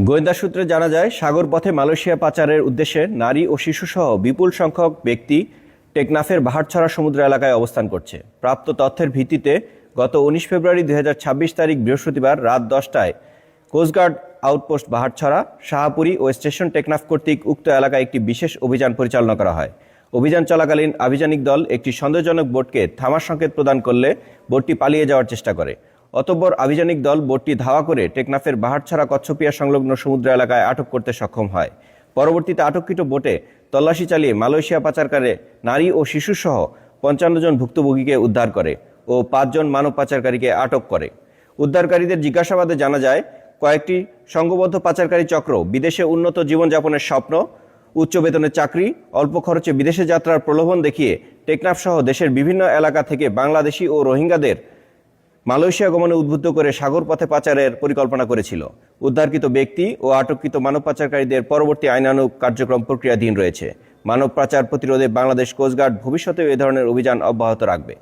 গোয়েন্দা সূত্রে জানা যায়, সাগর পথে মালয়েশিয়া পাচারের উদ্দেশ্যে নারী ও শিশুসহ বিপুল সংখ্যক ব্যক্তি টেকনাফের বাহারছড়া সমুদ্র এলাকায় অবস্থান করছে। প্রাপ্ত তথ্যের ভিত্তিতে গত ১৯ ফেব্রুয়ারি ২০২৬ তারিখ বৃহস্পতিবার রাত ১০টায় কোস্টগার্ড আউটপোস্ট বাহারছড়া, শাহপুরী ও স্টেশন টেকনাফ কর্তৃক উক্ত এলাকায় একটি বিশেষ অভিযান পরিচালনা করা হয়। অভিযান চলাকালীন আভিযানিক দল একটি সন্দেহজনক বোটকে থামার সংকেত প্রদান করলে বোটটি পালিয়ে যাওয়ার চেষ্টা করে। অতঃপর আভিযানিক দল বোটটি ধাওয়া করে টেকনাফের বাহারছড়া কচ্ছপিয়া সংলগ্ন সমুদ্র এলাকায় আটক করতে সক্ষম হয়। পরবর্তীতে আটককৃত বোটে তল্লাশি চালিয়ে মালয়েশিয়া পাচারকারী নারী ও শিশুসহ ৫৫ জন ভুক্তভোগীকে উদ্ধার করে ও ৫ জন মানব পাচারকারীকে আটক করে। উদ্ধারকারীদের জিজ্ঞাসাবাদে জানা যায়, কয়েকটি সংঘবদ্ধ পাচারকারী চক্র বিদেশে উন্নত জীবনযাপনের স্বপ্ন, উচ্চ বেতনের চাকরি, অল্প খরচে বিদেশে যাত্রার প্রলোভন দেখিয়ে টেকনাফ সহ দেশের বিভিন্ন এলাকা থেকে বাংলাদেশি ও রোহিঙ্গাদের মালয়েশিয়া গমনে উদ্বুদ্ধ করে সাগর পথে পাচারের পরিকল্পনা করেছিল। উদ্ধারকৃত ব্যক্তি ও আটককৃত মানব পাচারকারীদের পরবর্তী আইনানুগ কার্যক্রম প্রক্রিয়াধীন রয়েছে। মানব পাচার প্রতিরোধে বাংলাদেশ কোস্টগার্ড ভবিষ্যতেও এ ধরনের অভিযান অব্যাহত রাখবে।